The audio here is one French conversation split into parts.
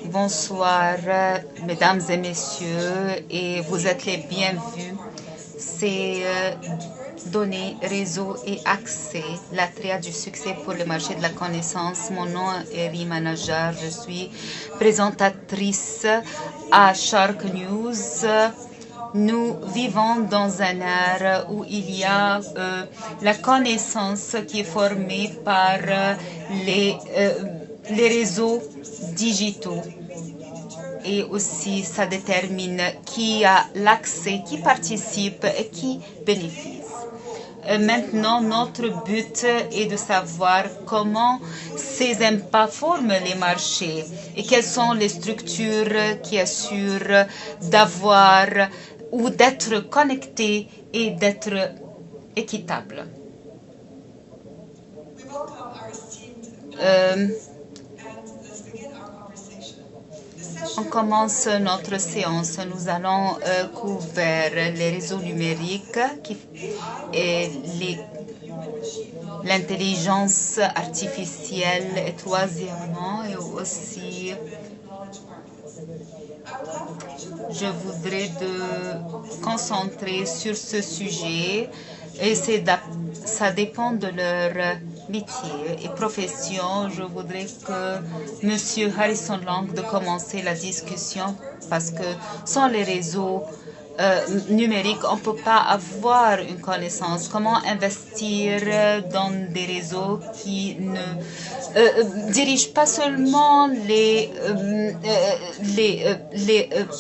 Bonsoir, mesdames et messieurs, et vous êtes les bienvenus. C'est données, réseau et accès, la triade du succès pour le marché de la connaissance. Mon nom est Rima Najjar, je suis présentatrice à Shark News. Nous vivons dans un ère où il y a la connaissance qui est formée par les réseaux digitaux. Et aussi, ça détermine qui a l'accès, qui participe et qui bénéficie. Maintenant, notre but est de savoir comment ces impacts forment les marchés et quelles sont les structures qui assurent d'avoir ou d'être connectés et d'être équitables. On commence notre séance. Nous allons couvrir les réseaux numériques et l'intelligence artificielle et troisièmement et aussi je voudrais de concentrer sur ce sujet et ça dépend de leur métier et profession. Je voudrais que M. Harrison Long de commencer la discussion parce que sans les réseaux numériques, on ne peut pas avoir une connaissance. Comment investir dans des réseaux qui ne dirigent pas seulement les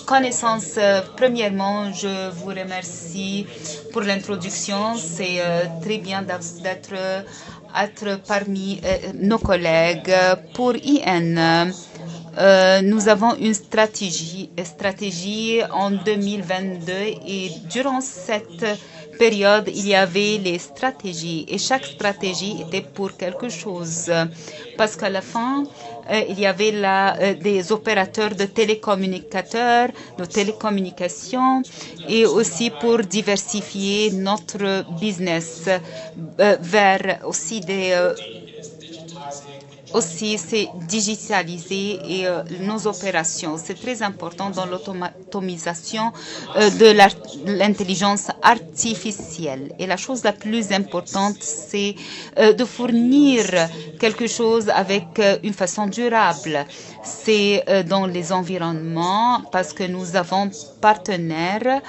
connaissances. Premièrement, je vous remercie pour l'introduction. C'est très bien d'être parmi nos collègues. Pour IN, nous avons une stratégie en 2022 et durant cette période, il y avait les stratégies et chaque stratégie était pour quelque chose parce qu'à la fin, il y avait des opérateurs de télécommunications et aussi pour diversifier notre business vers aussi aussi, c'est digitaliser et nos opérations. C'est très important dans l'automatisation de l'intelligence artificielle. Et la chose la plus importante, c'est de fournir quelque chose avec une façon durable. C'est dans les environnements parce que nous avons partenaires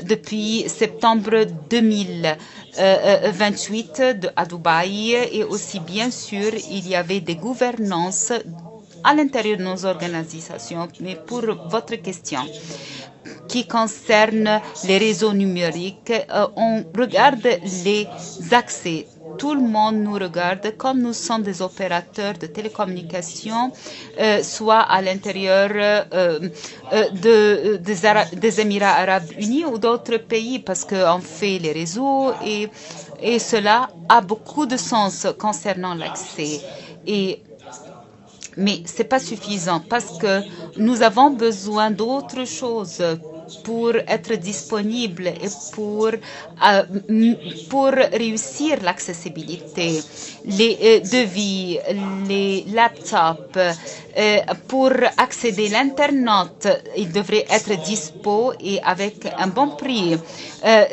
depuis septembre 2028 à Dubaï et aussi bien sûr il y avait des gouvernances à l'intérieur de nos organisations. Mais pour votre question qui concerne les réseaux numériques, on regarde les accès. Tout le monde nous regarde comme nous sommes des opérateurs de télécommunications, soit à l'intérieur des Émirats arabes unis ou d'autres pays, parce qu'on fait les réseaux et cela a beaucoup de sens concernant l'accès. Mais ce n'est pas suffisant parce que nous avons besoin d'autres choses pour être disponible et pour réussir l'accessibilité, les devis, les laptops, pour accéder à l'Internet, il devrait être dispo et avec un bon prix.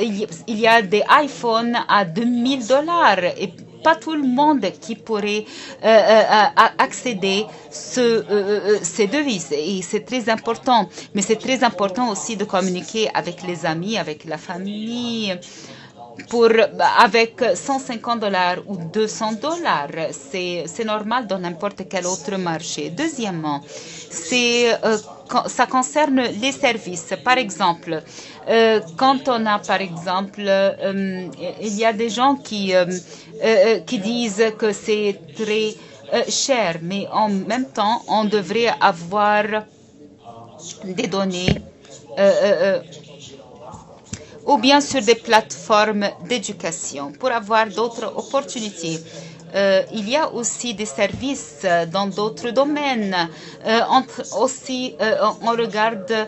Il y a des iPhones à $2000 et pas tout le monde qui pourrait accéder ces devises et c'est très important. Mais c'est très important aussi de communiquer avec les amis, avec la famille. Avec $150 ou $200, c'est normal dans n'importe quel autre marché. Deuxièmement, ça concerne les services. Par exemple, quand on a, par exemple, il y a des gens qui disent que c'est très cher, mais en même temps, on devrait avoir des données ou bien sur des plateformes d'éducation pour avoir d'autres opportunités. Il y a aussi des services dans d'autres domaines. On regarde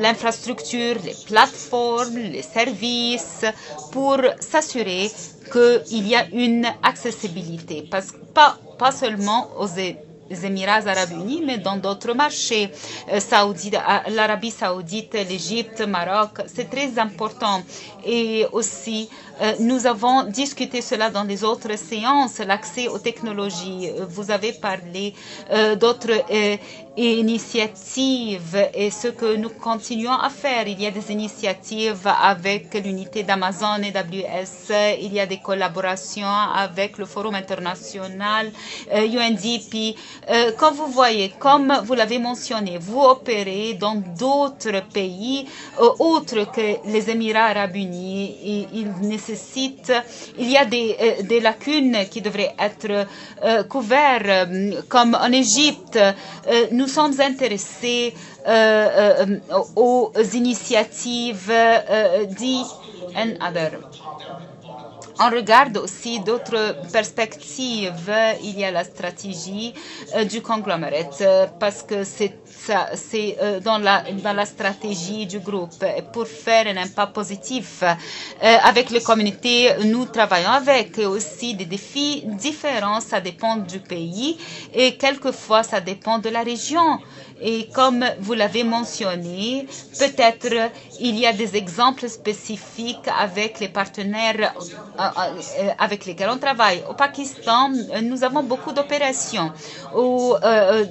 l'infrastructure, les plateformes, les services pour s'assurer qu'il y a une accessibilité. Pas seulement Émirats arabes unis, mais dans d'autres marchés, l'Arabie saoudite, l'Égypte, Maroc. C'est très important. Et aussi, nous avons discuté cela dans les autres séances, l'accès aux technologies. Vous avez parlé d'autres initiatives et ce que nous continuons à faire. Il y a des initiatives avec l'unité d'Amazon et AWS. Il y a des collaborations avec le Forum international, UNDP. Comme vous voyez, comme vous l'avez mentionné, vous opérez dans d'autres pays autres que les Émirats arabes unis. Il y a des lacunes qui devraient être couvertes, comme en Égypte. Nous sommes intéressés aux initiatives and other. On regarde aussi d'autres perspectives. Il y a la stratégie du conglomerate parce que c'est dans la stratégie du groupe. Pour faire un impact positif avec les communautés, nous travaillons avec aussi des défis différents. Ça dépend du pays et quelquefois ça dépend de la région. Et comme vous l'avez mentionné, peut-être il y a des exemples spécifiques avec les partenaires avec lesquels on travaille. Au Pakistan, nous avons beaucoup d'opérations où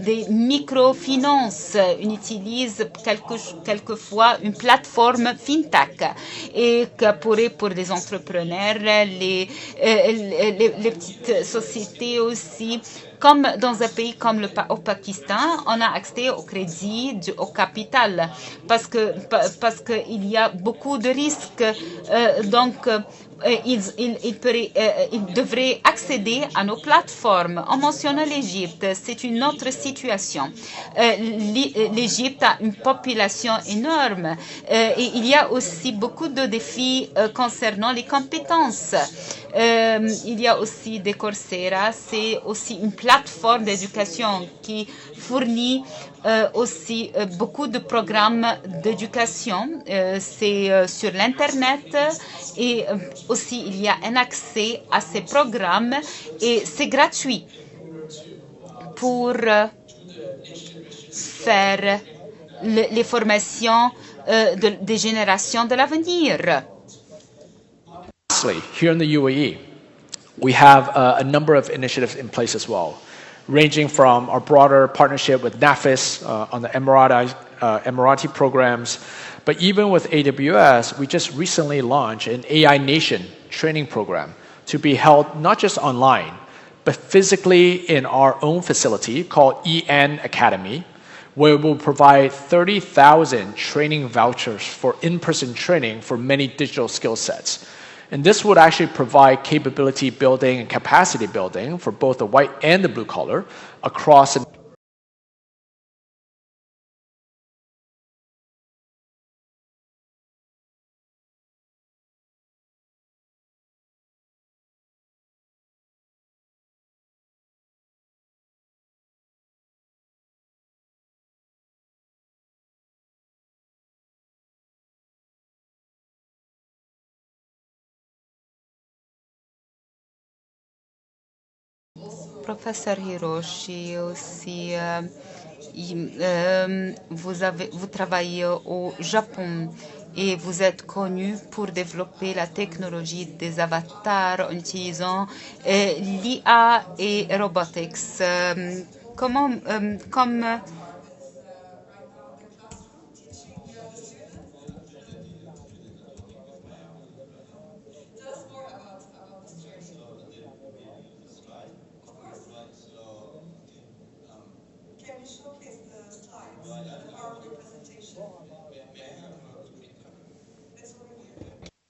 des microfinances utilisent quelquefois une plateforme FinTech et pour des entrepreneurs, les petites sociétés aussi. Comme dans un pays comme au Pakistan, on a accès au crédit, au capital, parce que il y a beaucoup de risques. Donc, ils devraient accéder à nos plateformes. On mentionne l'Égypte, c'est une autre situation. L'Égypte a une population énorme et il y a aussi beaucoup de défis concernant les compétences. Il y a aussi des Coursera, c'est aussi une plateforme d'éducation qui fournit aussi beaucoup de programmes d'éducation. C'est sur l'Internet et aussi il y a un accès à ces programmes et c'est gratuit pour faire les formations des générations de l'avenir. Here in the UAE, we have a number of initiatives in place as well, ranging from our broader partnership with NAFIS on the Emirati programs. But even with AWS, we just recently launched an AI Nation training program to be held not just online, but physically in our own facility called EN Academy, where we'll provide 30,000 training vouchers for in-person training for many digital skill sets. And this would actually provide capability building and capacity building for both the white and the blue collar across. Professeur Hiroshi, aussi, vous travaillez au Japon et vous êtes connu pour développer la technologie des avatars en utilisant l'IA et robotics.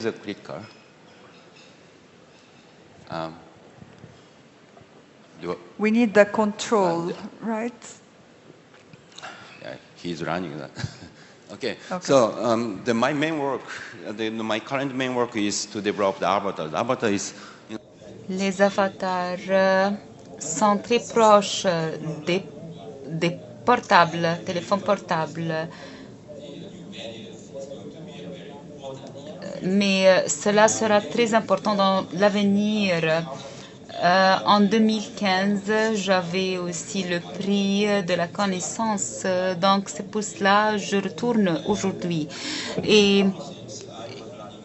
The clicker. We need the control, right? Yeah, he's running that. Okay. So my main work, my current main work is to develop the avatar. The avatar is. Les avatars sont très proches des portables, téléphones portables. Mais cela sera très important dans l'avenir. En 2015, j'avais aussi le prix de la connaissance. Donc, c'est pour cela que je retourne aujourd'hui. Et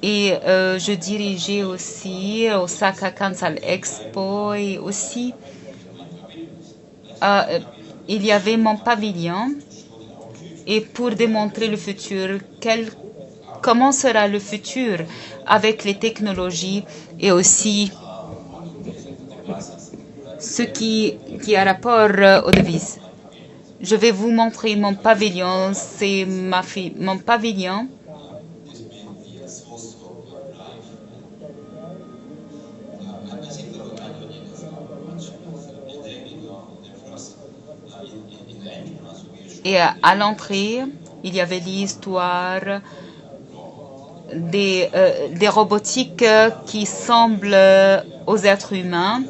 je dirigeais aussi Osaka Kansai Expo et aussi il y avait mon pavillon. Et pour démontrer le futur, comment sera le futur avec les technologies et aussi ce qui a rapport aux devises. Je vais vous montrer mon pavillon. C'est mon pavillon. Et à l'entrée, il y avait l'histoire des robotiques qui semblent aux êtres humains.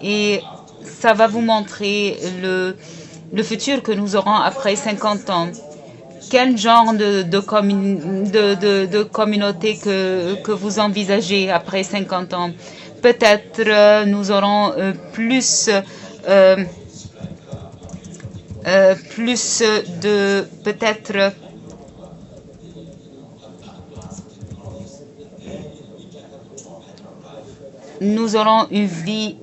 Et ça va vous montrer le futur que nous aurons après 50 ans. Quel genre de communauté que vous envisagez après 50 ans? Peut-être nous aurons plus de peut-être nous aurons une vie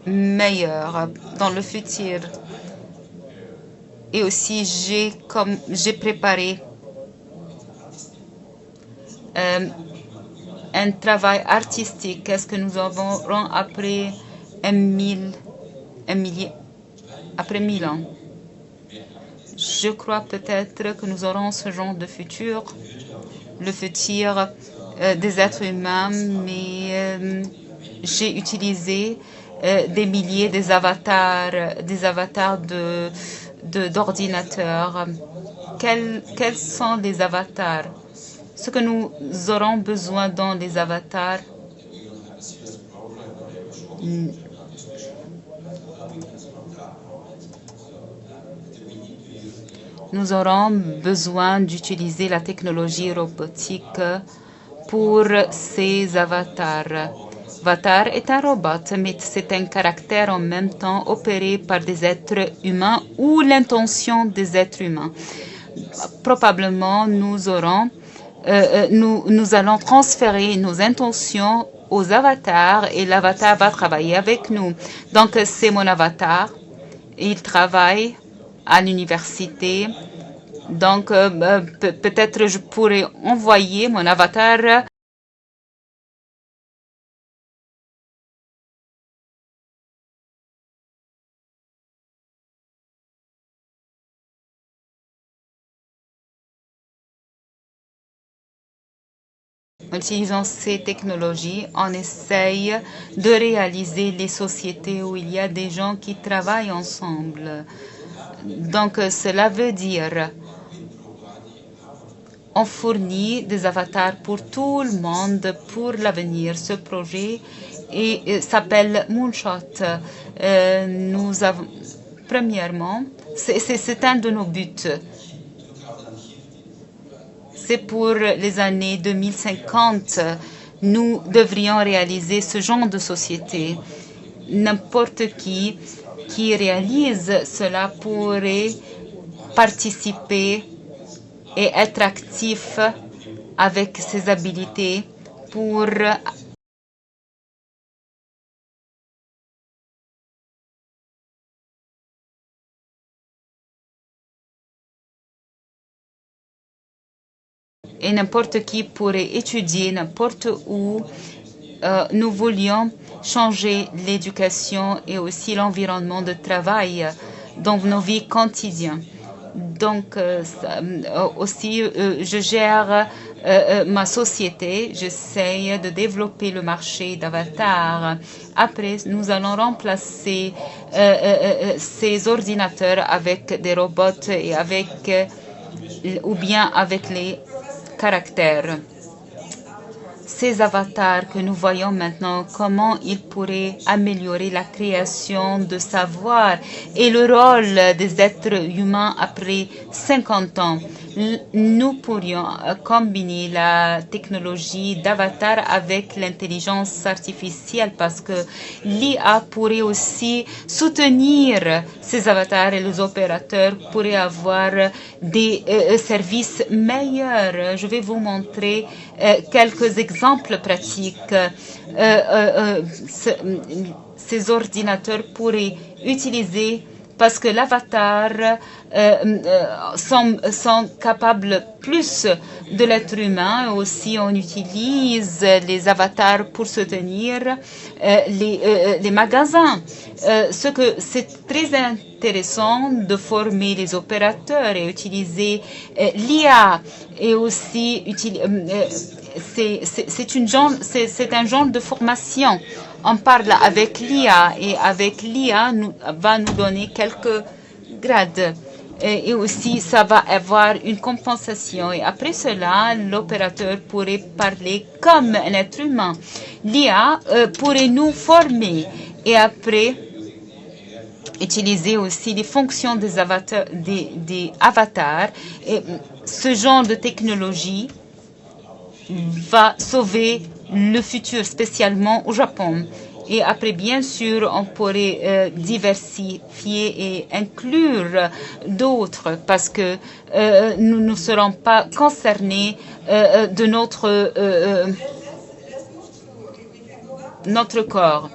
meilleure dans le futur. Et aussi j'ai préparé un travail artistique. Est-ce que nous aurons après après 1000 ans? Je crois peut-être que nous aurons ce genre de futur, le futur des êtres humains, mais j'ai utilisé des milliers des avatars d'ordinateurs. Quels sont les avatars? Ce que nous aurons besoin dans les avatars, nous aurons besoin d'utiliser la technologie robotique pour ces avatars. Avatar est un robot, mais c'est un caractère en même temps opéré par des êtres humains ou l'intention des êtres humains. Probablement, nous allons transférer nos intentions aux avatars et l'avatar va travailler avec nous. Donc, c'est mon avatar. Il travaille à l'université. Donc, peut-être je pourrais envoyer mon avatar en utilisant ces technologies, on essaye de réaliser les sociétés où il y a des gens qui travaillent ensemble. Donc, cela veut dire on fournit des avatars pour tout le monde pour l'avenir. Ce projet s'appelle Moonshot. Nous avons, premièrement, c'est un de nos buts. C'est pour les années 2050. Nous devrions réaliser ce genre de société. N'importe qui réalise cela pourrait participer et être actif avec ses habilités pour et n'importe qui pourrait étudier n'importe où. Nous voulions changer l'éducation et aussi l'environnement de travail dans nos vies quotidiennes. Donc, aussi, je gère ma société, j'essaie de développer le marché d'avatar. Après, nous allons remplacer ces ordinateurs avec des robots et ou bien avec les caractères. Ces avatars que nous voyons maintenant, comment ils pourraient améliorer la création de savoir et le rôle des êtres humains après 50 ans. nous pourrions combiner la technologie d'avatar avec l'intelligence artificielle parce que l'IA pourrait aussi soutenir ces avatars et les opérateurs pourraient avoir des services meilleurs. Je vais vous montrer quelques exemples pratiques. Ces ordinateurs pourraient utiliser parce que l'avatar sont capables plus de l'être humain. Aussi, on utilise les avatars pour soutenir les magasins. C'est très intéressant de former les opérateurs et utiliser l'IA et aussi c'est un genre de formation. On parle avec l'IA et avec l'IA va nous donner quelques grades. Et aussi, ça va avoir une compensation. Et après cela, l'opérateur pourrait parler comme un être humain. L'IA pourrait nous former et après utiliser aussi les fonctions des avatars. Et ce genre de technologie va sauver le futur, spécialement au Japon. Et après, bien sûr, on pourrait diversifier et inclure d'autres parce que nous ne serons pas concernés de notre corps.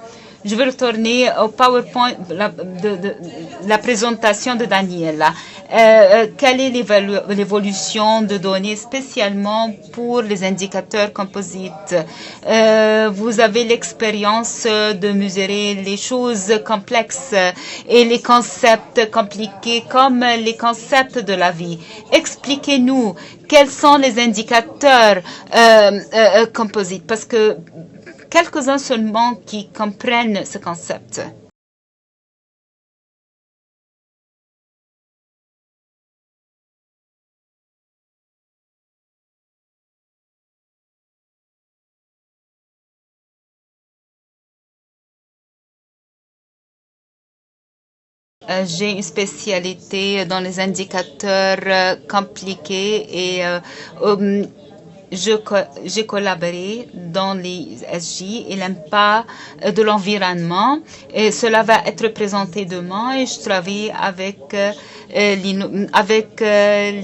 Je vais retourner au PowerPoint, la présentation de Daniela. Quelle est l'évolution de données spécialement pour les indicateurs composites? Vous avez l'expérience de mesurer les choses complexes et les concepts compliqués comme les concepts de la vie. Expliquez-nous quels sont les indicateurs composites parce que quelques-uns seulement qui comprennent ce concept. J'ai une spécialité dans les indicateurs compliqués et j'ai collaboré dans les SJ et l'impact de l'environnement. Et cela va être présenté demain et je travaille avec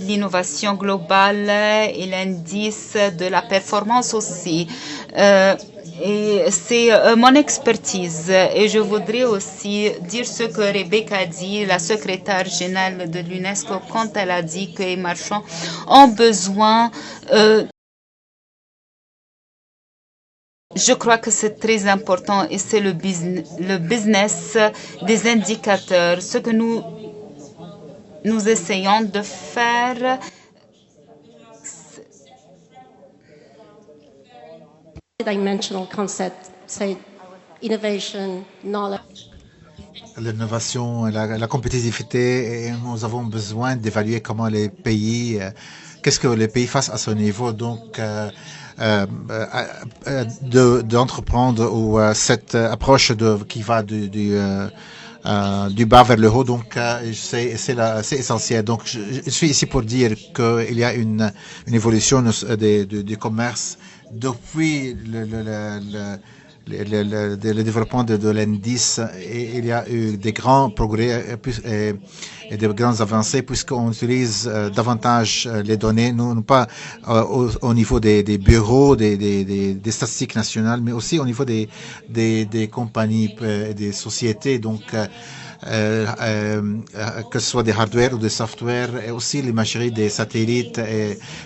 l'innovation globale et l'indice de la performance aussi. Et c'est mon expertise. Et je voudrais aussi dire ce que Rebecca a dit, la secrétaire générale de l'UNESCO, quand elle a dit que les marchands ont besoin je crois que c'est très important et c'est le business des indicateurs. Ce que nous essayons de faire, dimensional concept, say innovation, knowledge. L'innovation, la compétitivité, et nous avons besoin d'évaluer comment les pays, qu'est-ce que les pays fassent à ce niveau. Donc, d'entreprendre cette approche qui va du bas vers le haut. Donc, c'est essentiel. Donc, je suis ici pour dire qu'il y a une évolution du commerce depuis le développement de l'indice, et il y a eu des grands progrès et de grandes avancées puisqu'on utilise davantage les données, non pas au niveau des bureaux, des statistiques nationales, mais aussi au niveau des compagnies, des sociétés. Donc, que ce soit des hardware ou des software, et aussi l'imagerie des satellites,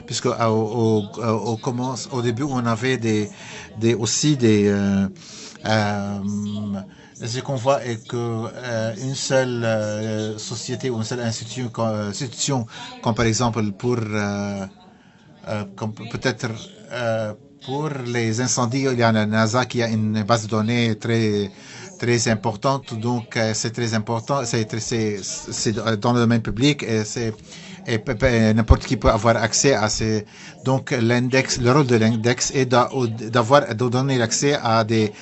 puisque au début on avait ce qu'on voit est que une seule société ou une seule institution, comme par exemple peut-être pour les incendies, il y a la NASA qui a une base de données très importante, donc c'est très important, c'est dans le domaine public, et et n'importe qui peut avoir accès à ces. Donc l'index, le rôle de l'index est de donner l'accès à des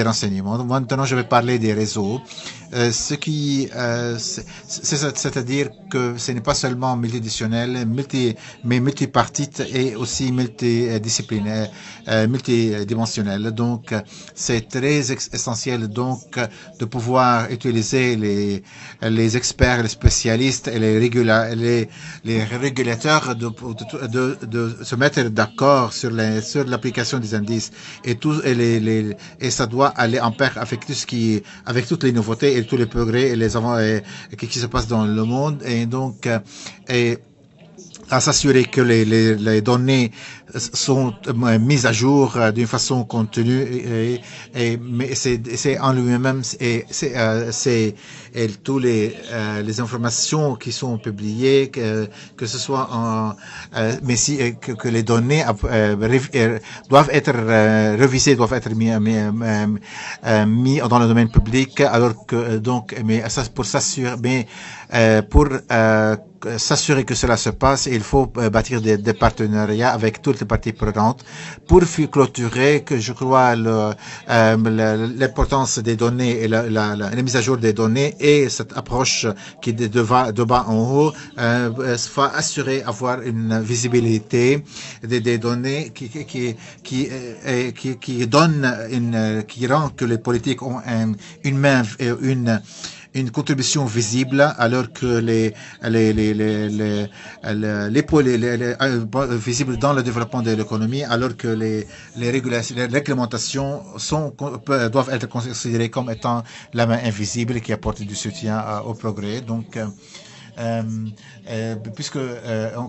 renseignements. Maintenant, je vais parler des réseaux. C'est-à-dire que ce n'est pas seulement multiditionnel, mais multipartite et aussi multidisciplinaire, multidimensionnel. Donc, c'est très essentiel donc de pouvoir utiliser les experts, les spécialistes et les régulateurs de se mettre d'accord sur l'application des indices et ça doit aller en pair avec avec toutes les nouveautés et tous les progrès et les qui se passent dans le monde et donc à s'assurer que les données sont mises à jour d'une façon contenue mais c'est en lui-même et tous les informations qui sont publiées que ce soit mais que les données doivent être révisées, doivent être mis dans le domaine public alors que donc mais ça pour s'assurer s'assurer que cela se passe, il faut bâtir des partenariats avec toutes les parties prenantes pour clôturer que je crois l'importance des données et la mise à jour des données et cette approche qui est de bas en haut va assurer avoir une visibilité des données qui rend que les politiques ont une contribution visible alors que visible dans le développement de l'économie alors que les réglementations doivent être considérées comme étant la main invisible qui apporte du soutien au progrès. Donc puisque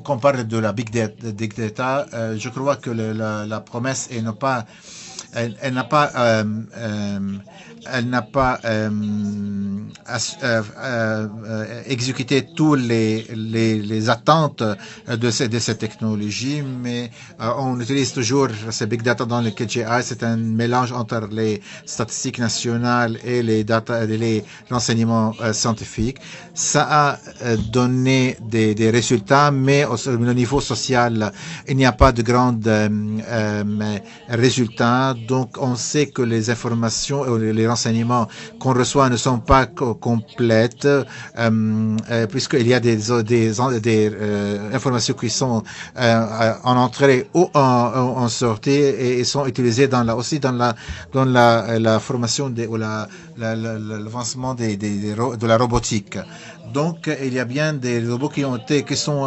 on parle de la big data, je crois que la promesse elle n'a pas exécuté tous les attentes de ces technologies, mais on utilise toujours ces big data dans le KGI. C'est un mélange entre les statistiques nationales et les renseignements scientifiques. Ça a donné des résultats, mais au niveau social, il n'y a pas de grands résultats. Donc, on sait que les informations ou les renseignements qu'on reçoit ne sont pas complètes, puisqu'il y a des informations qui sont en entrée ou en sortie et sont utilisées aussi dans la formation ou l'avancement de la robotique. Donc, il y a bien des robots qui sont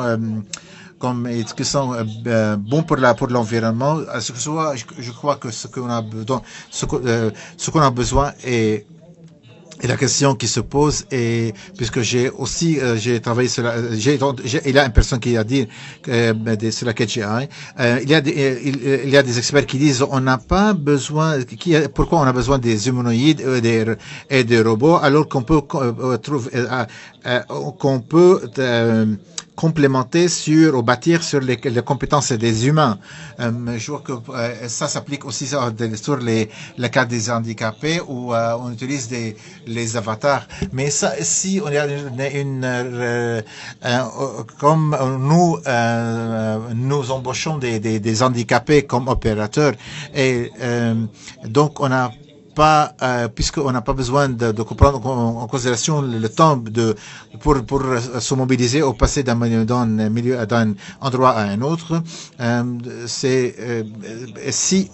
bons pour l'environnement. Je crois que ce qu'on a besoin est la question qui se pose et puisque j'ai travaillé sur il y a une personne qui a dit sur la KGI, il y a des experts qui disent on n'a pas besoin pourquoi on a besoin des humanoïdes et des robots alors qu'on peut complémenter ou bâtir sur les compétences des humains. Je vois que ça s'applique aussi sur les cas des handicapés où on utilise les avatars. Mais ça, si on a comme nous embauchons des handicapés comme opérateurs et donc on a pas, puisqu'on n'a pas besoin de prendre en considération le temps pour se mobiliser au passer d'un endroit à un autre. Si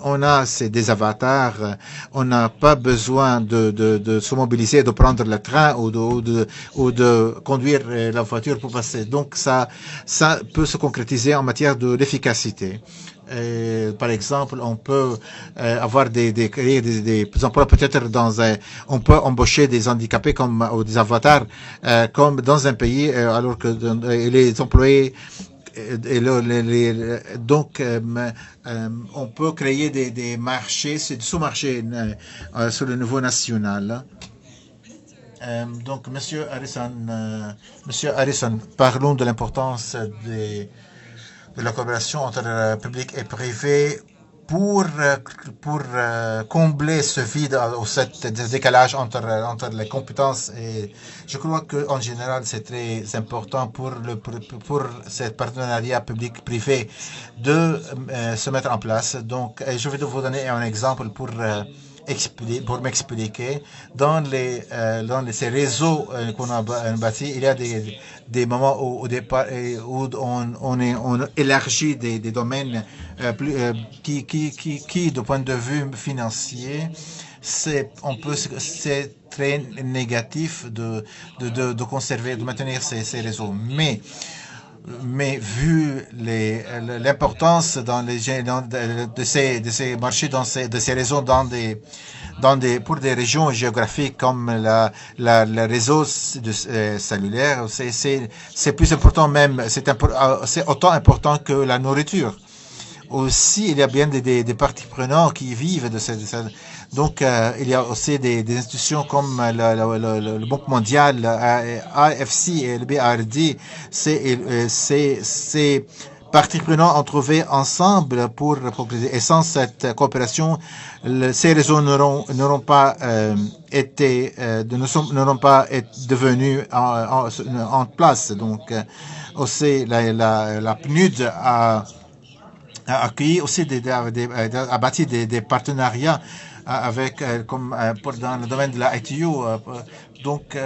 on a des avatars, on n'a pas besoin de se mobiliser, de prendre le train ou de conduire la voiture pour passer. Donc ça peut se concrétiser en matière de l'efficacité. Par exemple, on peut avoir des emplois peut-être on peut embaucher des handicapés ou des avatars comme dans un pays alors que les employés donc on peut créer des marchés, des sous-marchés sur le niveau national. Donc, Monsieur Harrison, parlons de l'importance de la coopération entre public et privé pour combler ce vide ou ce décalage entre les compétences. Et je crois qu'en général, c'est très important pour ce partenariat public-privé de se mettre en place. Donc, je vais vous donner un exemple pour m'expliquer. Dans ces réseaux qu'on a bâtis, il y a des moments où on élargit des domaines qui, du point de vue financier, c'est très négatif de conserver, de maintenir ces réseaux. Mais vu l'importance de ces marchés, de ces réseaux pour des régions géographiques comme le réseau cellulaire, c'est plus important même, c'est autant important que la nourriture. Aussi, il y a bien des parties prenantes qui vivent de cette. Donc, il y a aussi des institutions comme le Banque mondial, l'AFC et le BRD. Ces parties prenantes ont trouvé ensemble pour progresser. Et sans cette coopération, ces réseaux n'auront pas devenus en place. Donc, aussi, la PNUD a accueilli aussi a bâti des partenariats avec dans le domaine de la ITU. Donc,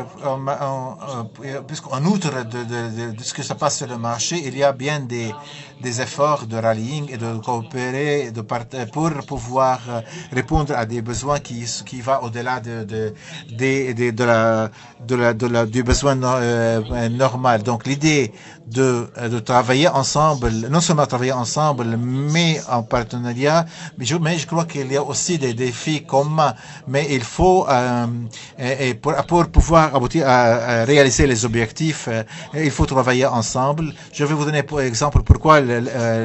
puisqu'en outre de ce qui se passe sur le marché, il y a bien des efforts de rallying et de coopérer pour pouvoir répondre à des besoins qui va au-delà du besoin normal. Donc, l'idée de travailler ensemble, non seulement travailler ensemble, mais en partenariat, mais je crois qu'il y a aussi des défis communs, mais il faut, pour pouvoir aboutir à réaliser les objectifs, il faut travailler ensemble. Je vais vous donner pour exemple pourquoi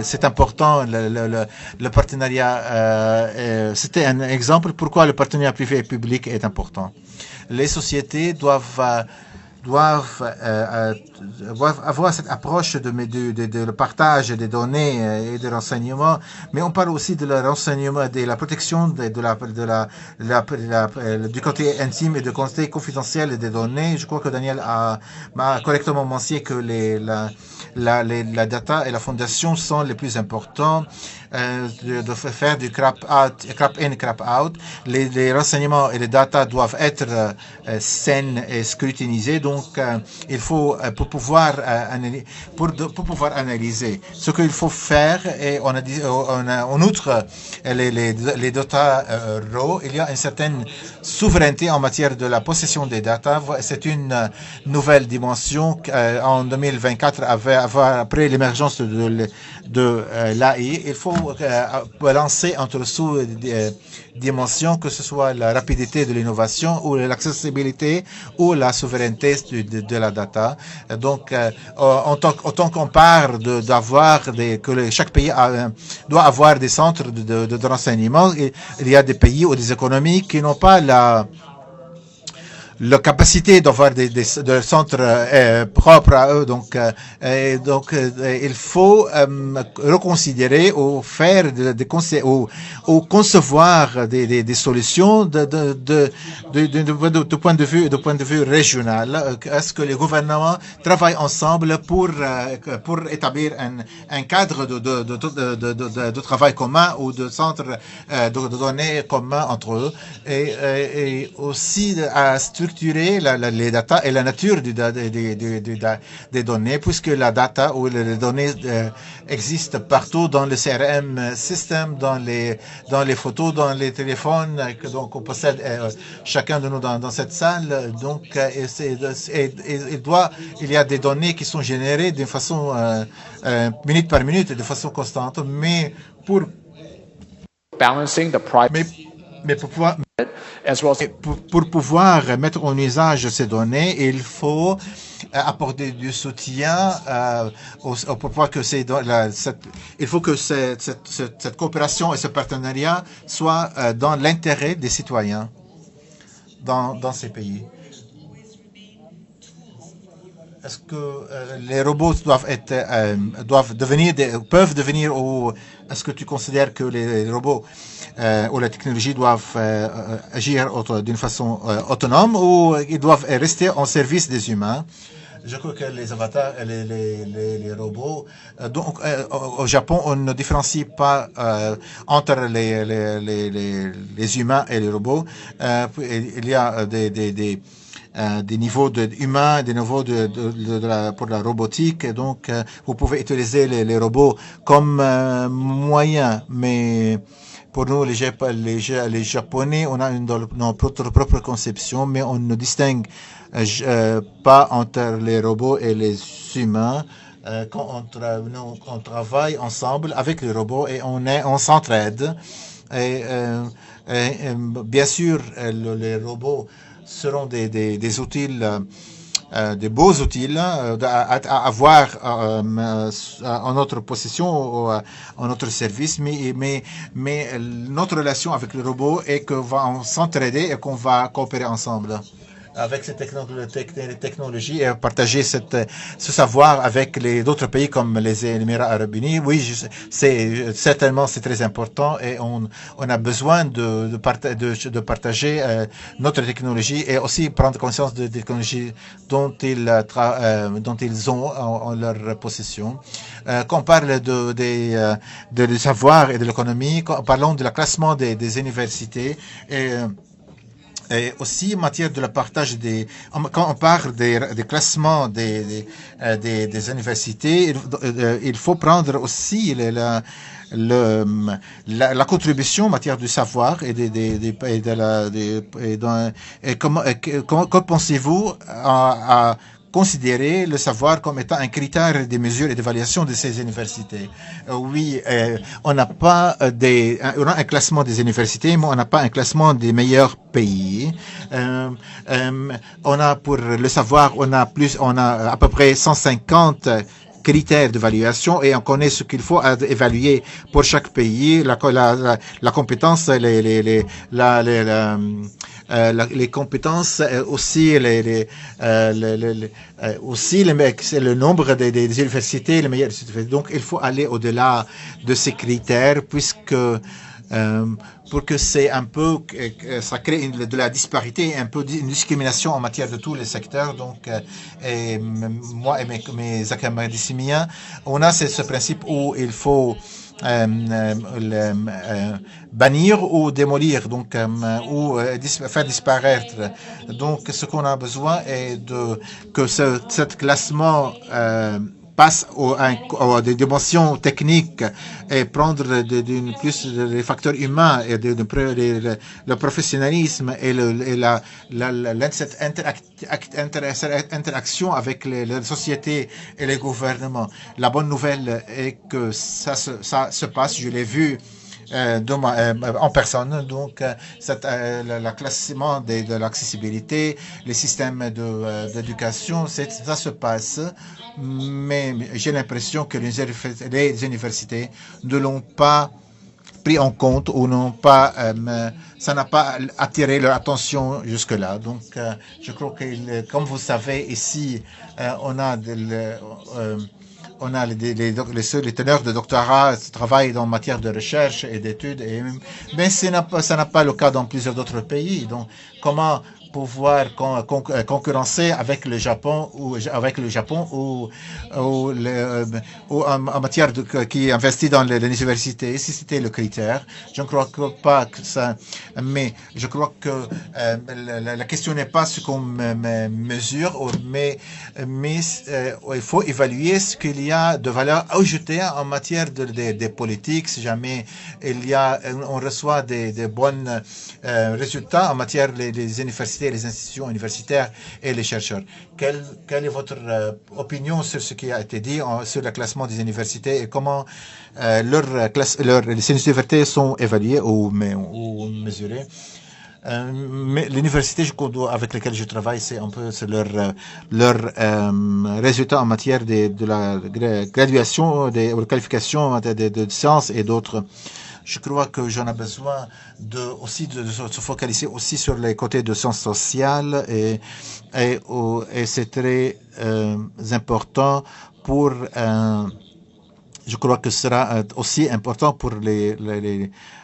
c'est important le partenariat. C'était un exemple pourquoi le partenariat privé et public est important. Les sociétés doivent avoir cette approche de le partage des données et des renseignements, mais on parle aussi de le renseignement, de la protection du côté intime et du côté confidentiel des données. Je crois que Daniel m'a correctement mentionné que la data et la fondation sont les plus importants. De faire du crap in, crap out. Les renseignements et les data doivent être saines et scrutinisés. Donc, il faut pour pouvoir analyser ce qu'il faut faire. Et en outre les data raw, il y a une certaine souveraineté en matière de la possession des data. C'est une nouvelle dimension en 2024 après l'émergence de l'AI. Il faut balancer entre sous-dimensions, que ce soit la rapidité de l'innovation ou l'accessibilité ou la souveraineté de la data. Donc, autant qu'on parle que chaque pays doit avoir des centres de renseignement, il y a des pays ou des économies qui n'ont pas la capacité d'avoir des centres propres à eux. Donc, il faut reconsidérer ou faire ou concevoir des solutions de point de vue régional. Est-ce que les gouvernements travaillent ensemble pour établir un cadre de travail commun ou de centres de données communs entre eux et aussi à structurer les data et la nature des données, puisque la data ou les données existent partout dans le CRM système, dans les photos, dans les téléphones, donc on possède chacun de nous dans cette salle. Donc, il y a des données qui sont générées d'une façon minute par minute, de façon constante, mais pour pouvoir mettre en usage ces données, il faut apporter du soutien pour pouvoir que il faut que cette coopération et ce partenariat soient dans l'intérêt des citoyens dans ces pays. est-ce que les robots peuvent devenir, ou est-ce que tu considères que les robots ou la technologie doivent agir d'une façon autonome, ou ils doivent rester en service des humains? Je crois que les avatars, les robots, donc au Japon, on ne différencie pas entre les humains et les robots. Il y a des niveaux humains, des niveaux pour la robotique. Et donc, vous pouvez utiliser les robots comme moyen, mais pour nous, les Japonais, on a notre propre conception, mais on ne distingue pas entre les robots et les humains. Quand on travaille ensemble avec les robots et on s'entraide. Et bien sûr, les robots seront des outils, des beaux outils à avoir en notre possession ou en notre service, mais notre relation avec le robot est qu'on va s'entraider et qu'on va coopérer ensemble avec ces technologies et partager ce savoir avec d'autres pays comme les Émirats arabes unis. Oui, certainement c'est très important, et on a besoin de partager notre technologie et aussi prendre conscience de technologies dont ils ont en leur possession. Quand on parle de savoir et de l'économie, parlons de la classement des universités et aussi en matière de la partage quand on parle des classements des universités, il faut prendre aussi la contribution en matière du savoir et que pensez-vous à considérer le savoir comme étant un critère de mesure et d'évaluation de ces universités? Oui, on n'a pas on a un classement des universités, mais on n'a pas un classement des meilleurs pays. On a pour le savoir, on a à peu près 150 critères d'évaluation, et on connaît ce qu'il faut évaluer pour chaque pays, la compétence, les compétences, aussi aussi le nombre des universités, les meilleures universités. Donc, il faut aller au-delà de ces critères, puisque pour que c'est un peu, ça crée de la disparité, un peu une discrimination en matière de tous les secteurs. Donc, moi et mes académiciens, on a ce principe où il faut bannir ou démolir, donc ou faire disparaître. Donc, ce qu'on a besoin est que ce classement passe à des dimensions techniques et prendre plus les facteurs humains et le professionnalisme et cette interaction avec les sociétés et les gouvernements. La bonne nouvelle est que ça se passe, je l'ai vu en personne, donc le classement de l'accessibilité, les systèmes d'éducation, ça se passe, mais j'ai l'impression que les universités ne l'ont pas pris en compte ou ça n'a pas attiré leur attention jusque-là. Donc, je crois que, comme vous savez, ici, on a les teneurs de doctorat travaillent en matière de recherche et d'études, mais ça n'a pas le cas dans plusieurs autres pays. Donc, comment pouvoir concurrencer avec le Japon ou en matière qui investit dans les universités, si c'était le critère. Je ne crois pas que ça, mais je crois que la question n'est pas ce qu'on mesure, mais il faut évaluer ce qu'il y a de valeur ajoutée en matière des politiques. Si jamais on reçoit des bons résultats en matière des universités, les institutions universitaires et les chercheurs. Quelle est votre opinion sur ce qui a été dit sur le classement des universités et comment les universités sont évaluées ou mesurées? Mais l'université avec laquelle je travaille, c'est un peu leur résultats en matière de la graduation, des qualifications de sciences et d'autres. Je crois que j'en ai besoin aussi de se focaliser aussi sur les côtés de sciences sociales et c'est très important pour je crois que ce sera aussi important pour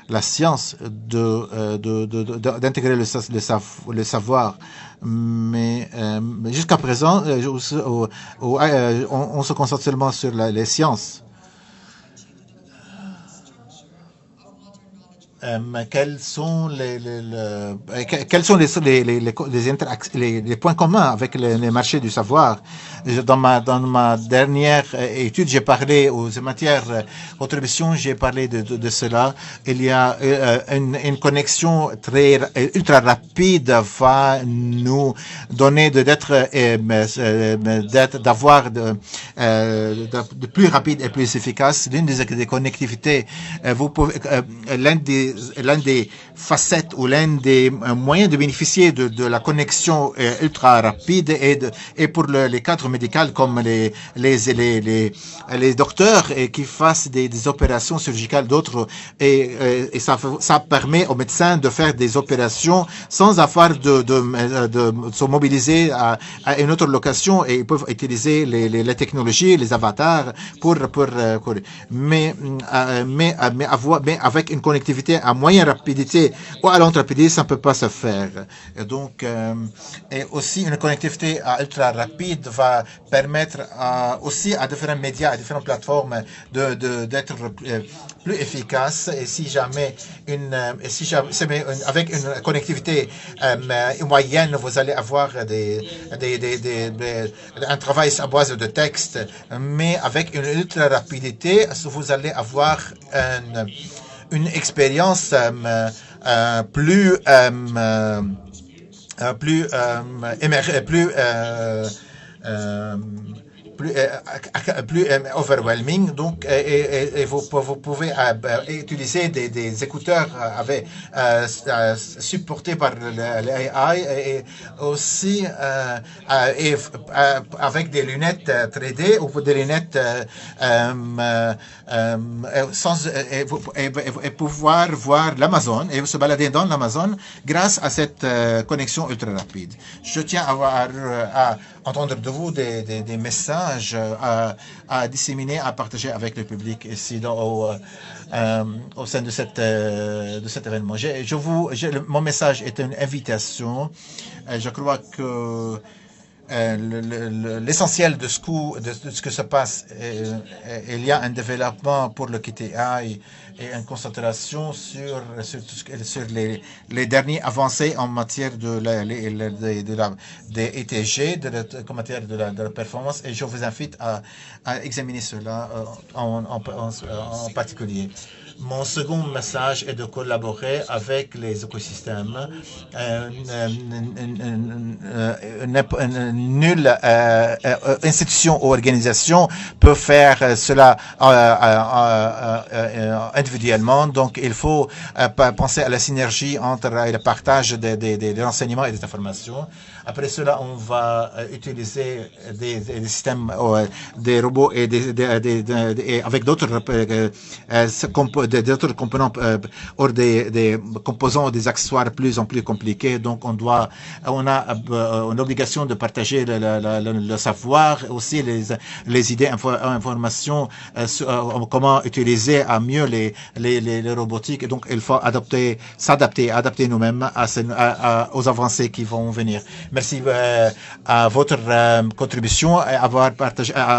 la science d'intégrer le savoir. Mais jusqu'à présent, on se concentre seulement sur les sciences. Quels sont les points communs avec les marchés du savoir? Dans ma dernière étude, j'ai parlé aux matières contribution, j'ai parlé de cela. Il y a une connexion ultra rapide va nous donner d'avoir de plus rapide et plus efficace. L'une des connectivités, vous pouvez l'un des facettes ou l'un des moyens de bénéficier de la connexion ultra rapide et pour les cadres médicaux comme les docteurs qui fassent des opérations chirurgicales d'autres et ça permet aux médecins de faire des opérations sans avoir de se mobiliser à une autre location et ils peuvent utiliser les technologies, les avatars mais avec une connectivité à moyenne rapidité ou à longue rapidité, ça ne peut pas se faire. Et donc, et aussi une connectivité à ultra rapide va permettre aussi à différents médias, à différentes plateformes d'être plus efficaces. Et si jamais avec une connectivité moyenne, vous allez avoir un travail à base de texte, mais avec une ultra rapidité, vous allez avoir une expérience plus overwhelming. Donc, et vous pouvez utiliser des écouteurs supportés par l'AI et aussi avec des lunettes 3D ou des lunettes et pouvoir voir l'Amazon et se balader dans l'Amazon grâce à cette connexion ultra rapide. Je tiens à entendre de vous des messages à disséminer, à partager avec le public ici au sein de cet événement. Mon message est une invitation. Je crois que l'essentiel de ce que se passe, il y a un développement pour le QTI et une concentration sur les derniers avancées en matière des ETG, en matière de la performance, et je vous invite à examiner cela en particulier. Mon second message est de collaborer avec les écosystèmes. Nulle institution ou organisation peut faire cela individuellement. Donc, il faut penser à la synergie entre le partage des renseignements et des informations. Après cela, on va utiliser des systèmes, des robots et avec d'autres composants ou des composants, des accessoires plus en plus compliqués. Donc, on a une obligation de partager le savoir, aussi les idées, informations, comment utiliser à mieux les robotiques. Et donc, il faut adapter nous-mêmes aux avancées qui vont venir. Merci à votre contribution et à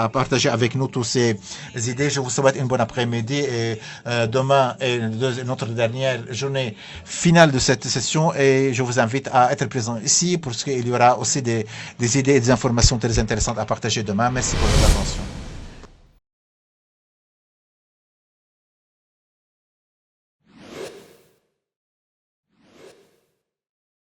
partager avec nous toutes ces idées. Je vous souhaite une bonne après-midi et demain est notre dernière journée finale de cette session et je vous invite à être présent ici parce qu'il y aura aussi des idées et des informations très intéressantes à partager demain. Merci pour votre attention.